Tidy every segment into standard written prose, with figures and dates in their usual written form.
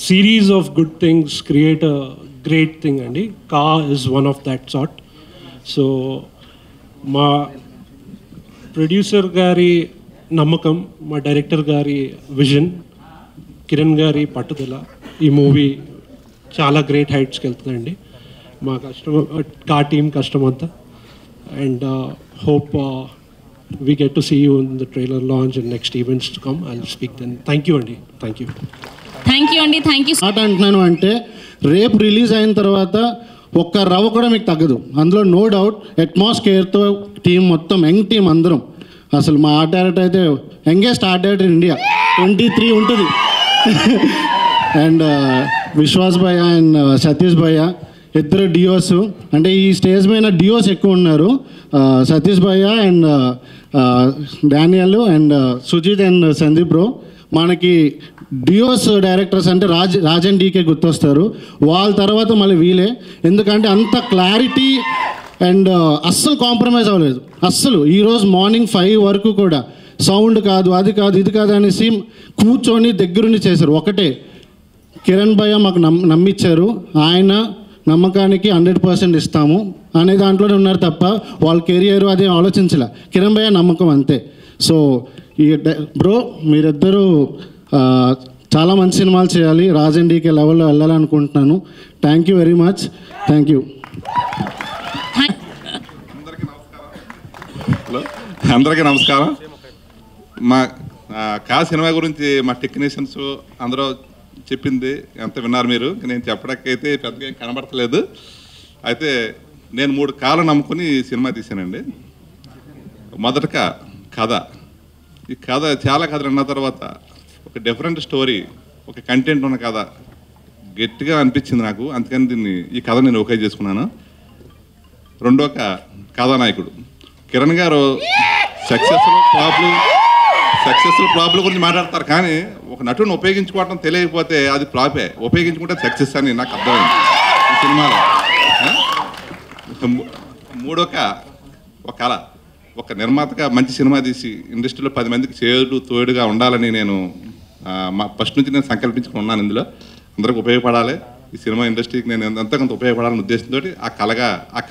series of good things create a great thing andi. Ka is one of that sort. So మా producer గారి నమ్మకం, మా director గారి vision, Kiran గారి పట్టుదల ఈ మూవీ చాలా గ్రేట్ హైట్స్కి వెళ్తుందండి. మా కష్టం, కా టీమ్ కష్టం అంతా. And hope we get to see you in the trailer launch and next events to come. I'll speak then. Thank you Andy. Thank you. Thank you Andy. Thank you. మాట అంటున్నాను అంటే రేపు రిలీజ్ అయిన తర్వాత ఒక్క రవ్వ కూడా మీకు తగ్గదు. అందులో నో డౌట్ అట్మాస్ఫియర్తో టీం మొత్తం యంగ్ టీం అందరం. అసలు మా ఆర్ట్ డైరెక్టర్ అయితే యంగెస్ట్ ఆర్ట్ డైరెక్టర్ ఇండియా, 23 ఉంటుంది. అండ్ విశ్వాస్ భయ్య అండ్ సతీష్ భయ్య ఇద్దరు డియోస్. అంటే ఈ స్టేజ్ మీద డియోస్ ఎక్కువ ఉన్నారు. సతీష్ భయ్య and Daniel and Sujith and Sandeep bro. మనకి డియోస్ డైరెక్టర్స్ అంటే రాజన్ డీకే గుర్తొస్తారు. వాళ్ళ తర్వాత మళ్ళీ వీలే. ఎందుకంటే అంత క్లారిటీ అండ్ అస్సలు కాంప్రమైజ్ అవ్వలేదు అస్సలు. ఈరోజు మార్నింగ్ 5 వరకు కూడా సౌండ్ కాదు, అది కాదు, ఇది కాదు అనేసి కూర్చొని దగ్గరుండి చేశారు. ఒకటే కిరణ్ భయ్య మాకు నమ్మిచ్చారు. ఆయన నమ్మకానికి 100% ఇస్తాము అనే దాంట్లోనే ఉన్నారు తప్ప వాళ్ళ కెరియర్ అది ఆలోచించలే. కిరణ్ భయ్య నమ్మకం అంతే. సో ఈ బ్రో మీరిద్దరూ చాలా మంచి సినిమాలు చేయాలి, రాజన్ డీకే లెవెల్లో వెళ్ళాలనుకుంటున్నాను. Thank you very much. Thank you. అందరికీ నమస్కారం. మా కా సినిమా గురించి మా టెక్నీషియన్స్ అందరూ చెప్పింది ఎంత విన్నారు మీరు. నేను చెప్పడానికైతే పెద్దగా ఏం కనబడతలేదు. అయితే నేను 3 కాలు నమ్ముకుని సినిమా తీశానండి. మొదటగా కథ. ఈ కథ చాలా కథలు అన్న తర్వాత ఒక డిఫరెంట్ స్టోరీ, ఒక కంటెంట్ ఉన్న కథ గట్టిగా అనిపించింది నాకు. అందుకని ఈ కథ నేను ఓకే చేసుకున్నాను. రెండో కథానాయకుడు కిరణ్ గారు సక్సెస్ఫుల్ ఫ్లాప్ల గురించి మాట్లాడతారు, కానీ ఒక నటుని ఉపయోగించుకోవటం తెలియకపోతే అది ఫ్లాపే, ఉపయోగించుకుంటే సక్సెస్ అని నాకు అర్థమైంది ఈ సినిమాలో. మూడో ఒక కళ, ఒక నిర్మాతగా మంచి సినిమా తీసి ఇండస్ట్రీలో 10 మందికి తోడుగా ఉండాలని నేను ఫస్ట్ నుంచి నేను సంకల్పించుకుని ఉన్నాను. ఇందులో అందరికి ఉపయోగపడాలి, ఈ సినిమా ఇండస్ట్రీకి నేను ఎంతో కొంత ఉపయోగపడాలనే ఉద్దేశంతో ఆ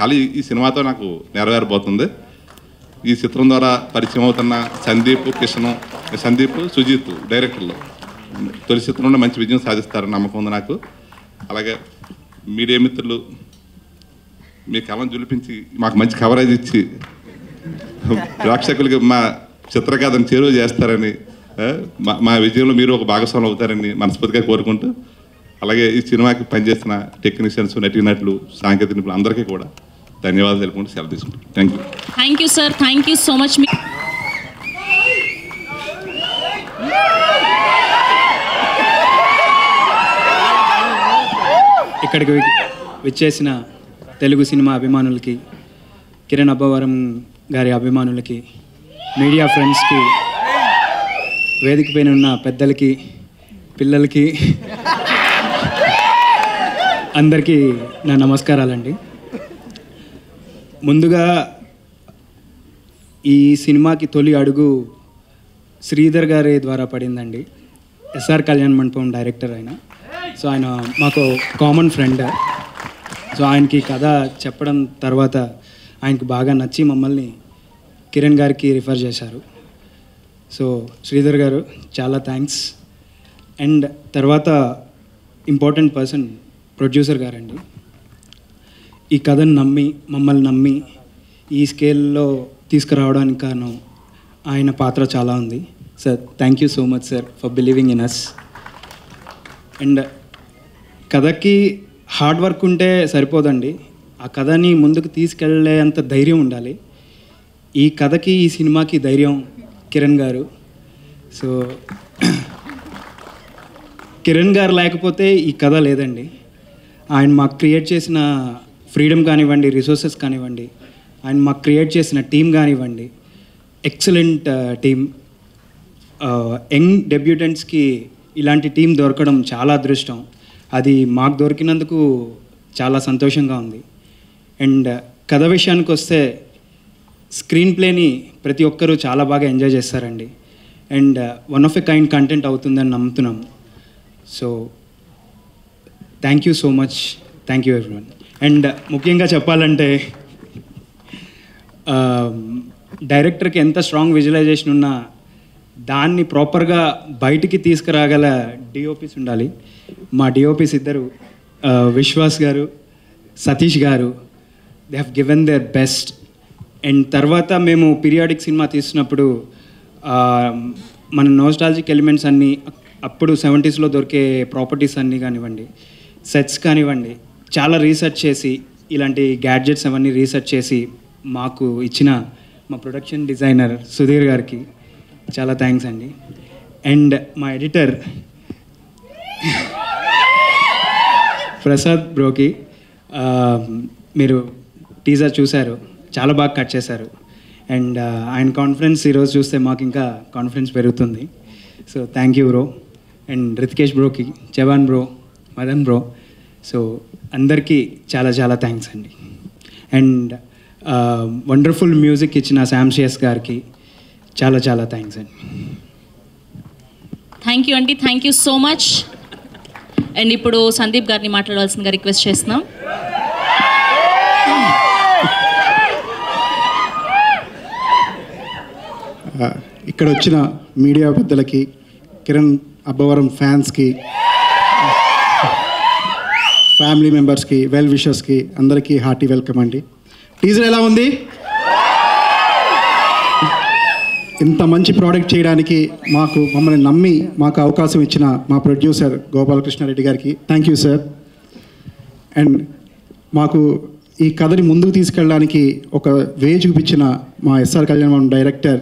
కళ ఈ సినిమాతో నాకు నెరవేరబోతుంది. ఈ చిత్రం ద్వారా పరిచయం అవుతున్న సందీప్ సుజిత్ డైరెక్టర్లు తొలి చిత్రంలో మంచి విజయం సాధిస్తారని నమ్మకం ఉంది నాకు. అలాగే మీడియా మిత్రులు మీ కళను జులిపించి మాకు మంచి కవరేజ్ ఇచ్చి ప్రేక్షకులకి మా చిత్రకథను చేరువ చేస్తారని, మా విజయంలో మీరు ఒక భాగస్వాములు అవుతారని మనస్ఫూర్తిగా కోరుకుంటూ, అలాగే ఈ సినిమాకి పనిచేస్తున్న టెక్నీషియన్స్, నటీనటులు, సాంకేతిక నిపుణులు అందరికీ కూడా ధన్యవాదాలు తెలుపుకుంటూ సెలవు తీసుకుంటాం. Thank you. Thank you sir. Thank you so much. ఇక్కడికి విచ్చేసిన తెలుగు సినిమా అభిమానులకి, కిరణ్ అబ్బవరం గారి అభిమానులకి, మీడియా ఫ్రెండ్స్కి, వేదిక పైన ఉన్న పెద్దలకి, పిల్లలకి అందరికీ నా నమస్కారాలండి. ముందుగా ఈ సినిమాకి తొలి అడుగు శ్రీధర్ గారి ద్వారా పడిందండి. ఎస్ఆర్ కళ్యాణ్ మండపం డైరెక్టర్ ఆయన. సో ఆయన మాకు కామన్ ఫ్రెండ్. సో ఆయనకి కథ చెప్పడం తర్వాత ఆయనకి బాగా నచ్చి మమ్మల్ని కిరణ్ గారికి రిఫర్ చేశారు. సో శ్రీధర్ గారు చాలా థ్యాంక్స్. అండ్ తర్వాత ఇంపార్టెంట్ పర్సన్ ప్రొడ్యూసర్ గారండి. ఈ కథను మమ్మల్ని నమ్మి ఈ స్కేల్లో తీసుకురావడానికి కారణం ఆయన పాత్ర చాలా ఉంది. Sir thank you so much sir for believing in us. And కథకి హార్డ్ వర్క్ ఉంటే సరిపోదండి, ఆ కథని ముందుకు తీసుకెళ్ళేంత ధైర్యం ఉండాలి. ఈ కథకి, ఈ సినిమాకి ధైర్యం కిరణ్ గారు. సో కిరణ్ గారు లేకపోతే ఈ కథ లేదండి. ఆయన మాకు క్రియేట్ చేసిన ఫ్రీడమ్ కానివ్వండి, రిసోర్సెస్ కానివ్వండి, ఆయన మాకు క్రియేట్ చేసిన టీం కానివ్వండి, ఎక్సలెంట్ టీం. యంగ్ డెబ్యూటెంట్స్కి ఇలాంటి టీం దొరకడం చాలా అదృష్టం. అది మాకు దొరికినందుకు చాలా సంతోషంగా ఉంది. అండ్ కథ విషయానికి వస్తే స్క్రీన్ ప్లేని ప్రతి ఒక్కరూ చాలా బాగా ఎంజాయ్ చేస్తారండి. And one of a kind content అవుతుందని నమ్ముతున్నాము. So thank you so much, thank you everyone. And ముఖ్యంగా చెప్పాలంటే డైరెక్టర్కి ఎంత స్ట్రాంగ్ విజువలైజేషన్ ఉన్నా దాన్ని ప్రాపర్గా బయటికి తీసుకురాగల డిఓపీస్ ఉండాలి. మా డిఓపీస్ ఇద్దరు విశ్వాస్ గారు, సతీష్ గారు, they have given their best. And తర్వాత మేము పీరియాడిక్ సినిమా తీసినప్పుడు మన నోస్టాలజిక్ ఎలిమెంట్స్ అన్నీ అప్పుడు 70s దొరికే ప్రాపర్టీస్ అన్నీ కానివ్వండి, సెట్స్ కానివ్వండి, చాలా రీసెర్చ్ చేసి ఇలాంటి గ్యాడ్జెట్స్ అవన్నీ రీసెర్చ్ చేసి మాకు ఇచ్చిన మా ప్రొడక్షన్ డిజైనర్ సుధీర్ గారికి చాలా థ్యాంక్స్ అండి. అండ్ మా ఎడిటర్ ప్రసాద్ బ్రోకి, మీరు టీజర్ చూశారు, చాలా బాగా కట్ చేశారు. అండ్ ఆయన కాన్ఫిడెన్స్ ఈరోజు చూస్తే మాకు ఇంకా కాన్ఫిడెన్స్ పెరుగుతుంది. So thank you bro. And Rithikesh బ్రోకి, Chavan bro, Madan bro, so అందరికీ చాలా చాలా థ్యాంక్స్ అండి. అండ్ వండర్ఫుల్ మ్యూజిక్ ఇచ్చిన శామ్షియస్ గారికి చాలా చాలా థ్యాంక్స్ అండి. థ్యాంక్ యూ అండి, thank you so much. And ఇప్పుడు సందీప్ గారిని మాట్లాడవలసిందిగా రిక్వెస్ట్ చేస్తున్నాం. ఇక్కడ వచ్చిన మీడియా పెద్దలకి, కిరణ్ అబ్బవరం ఫ్యాన్స్కి, ఫ్యామిలీ మెంబర్స్కి, వెల్ విషర్స్కి అందరికీ హార్టీ వెల్కమ్ అండి. టీజర్ ఎలా ఉంది? ఇంత మంచి ప్రోడక్ట్ చేయడానికి మమ్మల్ని నమ్మి మాకు అవకాశం ఇచ్చిన మా ప్రొడ్యూసర్ గోపాలకృష్ణారెడ్డి గారికి థ్యాంక్ యూ సార్. అండ్ మాకు ఈ కథని ముందుకు తీసుకెళ్ళడానికి ఒక వే చూపించిన మా ఎస్ఆర్ కళ్యాణ్ డైరెక్టర్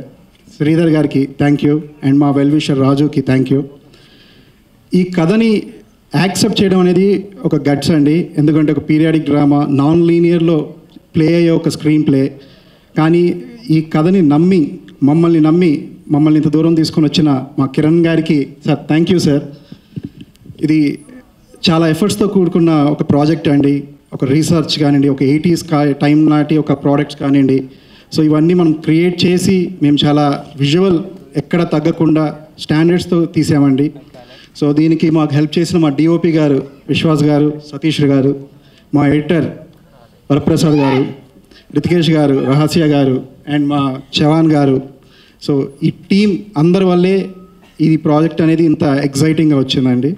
శ్రీధర్ గారికి థ్యాంక్ యూ. అండ్ మా వెల్ విషర్ రాజుకి థ్యాంక్ యూ. ఈ కథని యాక్సెప్ట్ చేయడం అనేది ఒక గట్స్ అండి. ఎందుకంటే ఒక పీరియాడిక్ డ్రామా, నాన్ లీనియర్లో ప్లే అయ్యే ఒక స్క్రీన్ ప్లే. కానీ ఈ కథని మమ్మల్ని ఇంత దూరం తీసుకొని వచ్చిన మా కిరణ్ గారికి సార్ థ్యాంక్ యూ సార్. ఇది చాలా ఎఫర్ట్స్తో కూడుకున్న ఒక ప్రాజెక్ట్ అండి. ఒక రీసెర్చ్ కానివ్వండి, ఒక 80s టైం నాటి ఒక ప్రోడక్ట్స్ కానివ్వండి, సో ఇవన్నీ మనం క్రియేట్ చేసి మేము చాలా విజువల్ ఎక్కడ తగ్గకుండా స్టాండర్డ్స్తో తీసామండి. సో దీనికి మాకు హెల్ప్ చేసిన మా డిఓపి గారు విశ్వాస్ గారు, సతీష్ గారు, మా ఎడిటర్ వరప్రసాద్ గారు, రితికేష్ గారు, రహస్య గారు, అండ్ మా చవాన్ గారు. సో ఈ టీం అందరి వల్లే ఈ ప్రాజెక్ట్ అనేది ఇంత ఎగ్జైటింగ్గా వచ్చిందండి.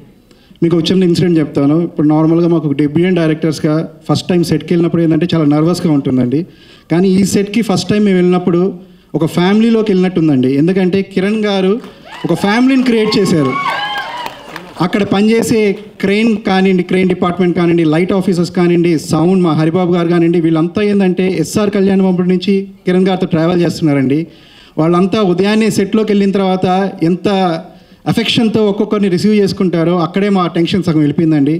మీకు వచ్చిన ఇన్సిడెంట్ చెప్తాను. ఇప్పుడు నార్మల్గా మాకు డెబ్యూటెంట్ డైరెక్టర్స్గా ఫస్ట్ టైం సెట్కి వెళ్ళినప్పుడు ఏంటంటే చాలా నర్వస్గా ఉంటుందండి. కానీ ఈ సెట్కి ఫస్ట్ టైం మేము వెళ్ళినప్పుడు ఒక ఫ్యామిలీలోకి వెళ్ళినట్టుందండి. ఎందుకంటే కిరణ్ గారు ఒక ఫ్యామిలీని క్రియేట్ చేశారు. అక్కడ పనిచేసే క్రెయిన్ కానివ్వండి, క్రెయిన్ డిపార్ట్మెంట్ కానివ్వండి, లైట్ ఆఫీసర్స్ కానివ్వండి, సౌండ్ మా హరిబాబు గారు కానివ్వండి, వీళ్ళంతా ఏంటంటే ఎస్ఆర్ కళ్యాణ్ మండపం నుంచి కిరణ్ గారితో ట్రావెల్ చేస్తున్నారండి. వాళ్ళంతా ఉదయాన్నే సెట్లోకి వెళ్ళిన తర్వాత ఎంత అఫెక్షన్తో ఒక్కొక్కరిని రిసీవ్ చేసుకుంటారో అక్కడే మా టెన్షన్ సగం వెళ్ళిపోయిందండి.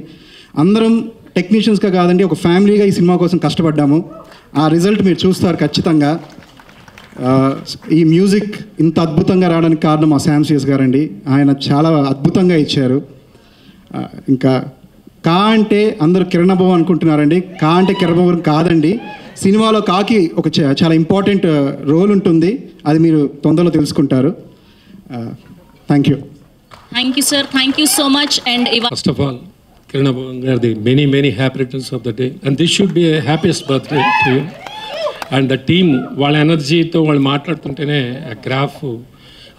అందరం టెక్నీషియన్స్గా కాదండి, ఒక ఫ్యామిలీగా ఈ సినిమా కోసం కష్టపడ్డాము. ఆ రిజల్ట్ మీరు చూస్తారు ఖచ్చితంగా. ఈ మ్యూజిక్ ఇంత అద్భుతంగా రావడానికి కారణం మా శామ్సియస్ గారండి. ఆయన చాలా అద్భుతంగా ఇచ్చారు. ఇంకా కా అంటే అందరూ కిరణ్ అబ్బవ అనుకుంటున్నారండి. కా అంటే కిరణ్ అబ్బవ కాదండి. సినిమాలో కాకి ఒక చాలా ఇంపార్టెంట్ రోల్ ఉంటుంది. అది మీరు తొందరలో తెలుసుకుంటారు. Thank you. Thank you sir, thank you so much. And first of all Kiran అబ్బవ గారిది many happy returns of the day, and this should be happiest birthday to you. And the team వాళ్ళ ఎనర్జీతో వాళ్ళు మాట్లాడుతుంటేనే ఆ గ్రాఫ్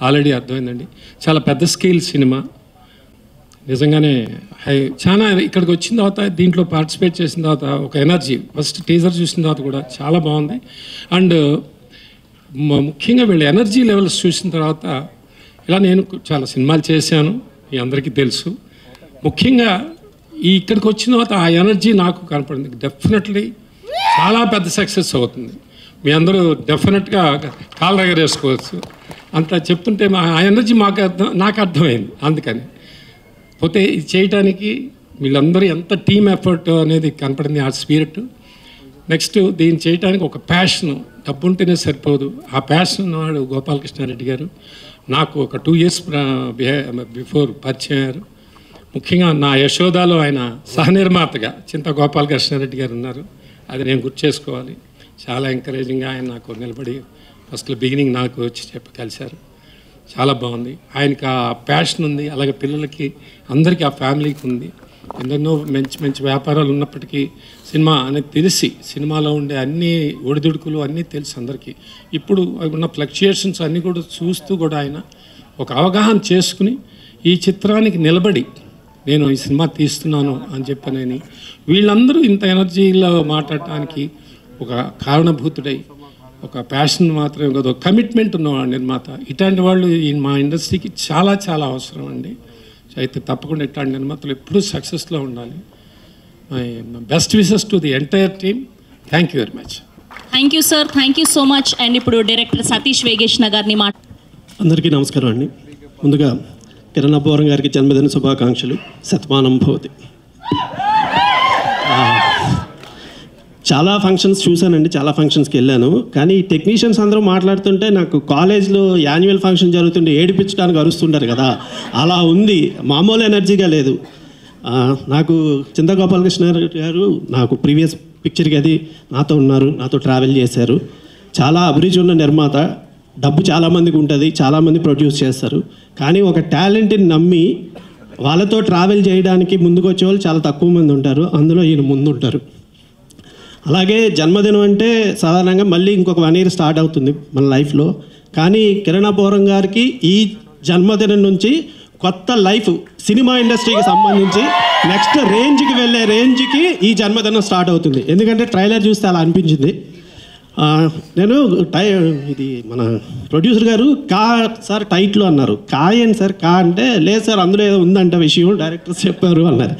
ఆల్రెడీ అర్థమైందండి. చాలా పెద్ద scale cinema నిజంగానే. చాలా ఇక్కడికి వచ్చిన తర్వాత దీంట్లో పార్టిసిపేట్ చేసిన తర్వాత ఒక ఎనర్జీ, ఫస్ట్ టీజర్ చూసిన తర్వాత కూడా చాలా బాగుంది. అండ్ ముఖ్యంగా వీళ్ళ ఎనర్జీ లెవెల్స్ చూసిన తర్వాత, ఇలా నేను చాలా సినిమాలు చేశాను, మీ అందరికీ తెలుసు. ముఖ్యంగా ఇక్కడికి వచ్చిన తర్వాత ఆ ఎనర్జీ నాకు కనపడింది. డెఫినెట్లీ చాలా పెద్ద సక్సెస్ అవుతుంది. మీ అందరూ డెఫినెట్గా కాలు ఎగరేసుకోవచ్చు. అంత చెప్తుంటే ఆ ఎనర్జీ నాకు అర్థమైంది. అందుకని పోతే ఇది చేయటానికి వీళ్ళందరూ ఎంత టీమ్ ఎఫర్ట్ అనేది కనపడింది, ఆ స్పిరిట్. నెక్స్ట్ దీన్ని చేయడానికి ఒక ప్యాషన్, డబ్బు ఉంటేనే సరిపోదు. ఆ ప్యాషన్ ఉన్నవాడు గోపాలకృష్ణారెడ్డి గారు. నాకు ఒక 2 years బిఫోర్ పరిచయం అయ్యారు. ముఖ్యంగా నా యశోదాలో ఆయన సహనిర్మాతగా చింత గోపాలకృష్ణారెడ్డి గారు ఉన్నారు. అది నేను గుర్తు చేసుకోవాలి. చాలా ఎంకరేజింగ్గా ఆయన నాకు నిలబడి ఫస్ట్లో బిగినింగ్ నాకు వచ్చి కలిశారు. చాలా బాగుంది. ఆయనకి ఆ ప్యాషన్ ఉంది, అలాగే పిల్లలకి అందరికీ ఆ ఫ్యామిలీకి ఉంది. ఎన్నెన్నో మంచి మంచి వ్యాపారాలు ఉన్నప్పటికీ సినిమా అనేది తెలిసి సినిమాలో ఉండే అన్ని ఒడిదుడుకులు అన్నీ తెలుసు అందరికీ. ఇప్పుడు ఉన్న ఫ్లక్చుయేషన్స్ అన్నీ కూడా చూస్తూ కూడా ఆయన ఒక అవగాహన చేసుకుని ఈ చిత్రానికి నిలబడి నేను ఈ సినిమా తీస్తున్నాను అని చెప్పనని వీళ్ళందరూ ఇంత ఎనర్జీలో మాట్లాడటానికి ఒక కారణభూతుడై ఒక ప్యాషన్ మాత్రమే కాదు, ఒక కమిట్మెంట్ ఉన్నవాడు నిర్మాత. ఇట్లాంటి వాళ్ళు మా ఇండస్ట్రీకి చాలా చాలా అవసరం అండి. అయితే తప్పకుండా ఇట్లాంటి నిర్మాతలు ఎప్పుడూ సక్సెస్లో ఉండాలి. My best wishes to the entire team. Thank you very much. Thank you sir, thank you so much. And ఇప్పుడు డైరెక్టర్ సతీష్ వేగేష్ణ గారిని అందరికీ నమస్కారం అండి. ముందుగా కిరణ్ అబ్బవరం గారికి జన్మదిన శుభాకాంక్షలు. శతమానం భవతి. చాలా ఫంక్షన్స్ చూశానండి, చాలా ఫంక్షన్స్కి వెళ్ళాను. కానీ ఈ టెక్నీషియన్స్ అందరూ మాట్లాడుతుంటే నాకు కాలేజ్లో యాన్యువల్ ఫంక్షన్ జరుగుతుంటే ఏడిపించడానికి అరుస్తుంటారు కదా, అలా ఉంది. మామూలు ఎనర్జీగా లేదు. నాకు చింతగోపాలకృష్ణ గారు నాకు ప్రీవియస్ పిక్చర్కి అది నాతో ఉన్నారు, నాతో ట్రావెల్ చేశారు. చాలా అభిరుచి ఉన్న నిర్మాత. డబ్బు చాలామందికి ఉంటుంది, చాలామంది ప్రొడ్యూస్ చేస్తారు. కానీ ఒక టాలెంట్ని నమ్మి వాళ్ళతో ట్రావెల్ చేయడానికి ముందుకు వచ్చే వాళ్ళు చాలా తక్కువ మంది ఉంటారు. అందులో ఈయన ముందు ఉంటారు. అలాగే జన్మదినం అంటే సాధారణంగా మళ్ళీ ఇంకొక 1 year స్టార్ట్ అవుతుంది మన లైఫ్లో. కానీ కిరణ్ అబ్బవరం గారికి ఈ జన్మదినం నుంచి కొత్త లైఫ్ సినిమా ఇండస్ట్రీకి సంబంధించి నెక్స్ట్ రేంజ్కి వెళ్ళే రేంజ్కి ఈ జన్మదినం స్టార్ట్ అవుతుంది. ఎందుకంటే ట్రైలర్ చూస్తే అలా అనిపించింది. నేను ఇది మన ప్రొడ్యూసర్ గారు కా సార్ టైటిల్ అన్నారు. కా ఏంటి సార్ కా అంటే, లేదు సార్ అందులో ఏదో ఉందంట విషయం డైరెక్టర్స్ చెప్పారు అన్నారు.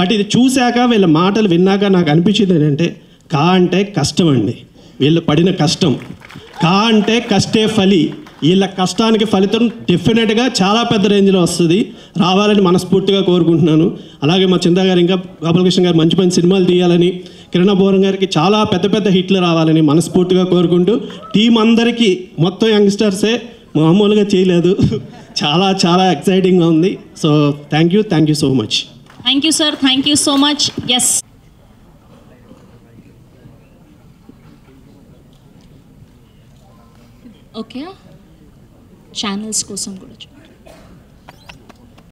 బట్ ఇది చూశాక వీళ్ళ మాటలు విన్నాక నాకు అనిపించింది ఏంటంటే, కా అంటే కష్టం అండి, వీళ్ళు పడిన కష్టం. కా అంటే కష్టే ఫలి, వీళ్ళ కష్టానికి ఫలితం డెఫినెట్గా చాలా పెద్ద రేంజ్లో వస్తుంది, రావాలని మనస్ఫూర్తిగా కోరుకుంటున్నాను. అలాగే మా చింతా గారు ఇంకా గోపాలకృష్ణ గారు మంచి మంచి సినిమాలు తీయాలని, కిరణ్ అబ్బవరం గారికి చాలా పెద్ద పెద్ద హిట్లు రావాలని మనస్ఫూర్తిగా కోరుకుంటూ, టీం అందరికీ మొత్తం యంగ్స్టర్సే, మామూలుగా చేయలేదు, చాలా చాలా ఎక్సైటింగ్గా ఉంది. So thank you so much. Thank you sir, thank you so much. Yes, okay, channels కోసం కూడా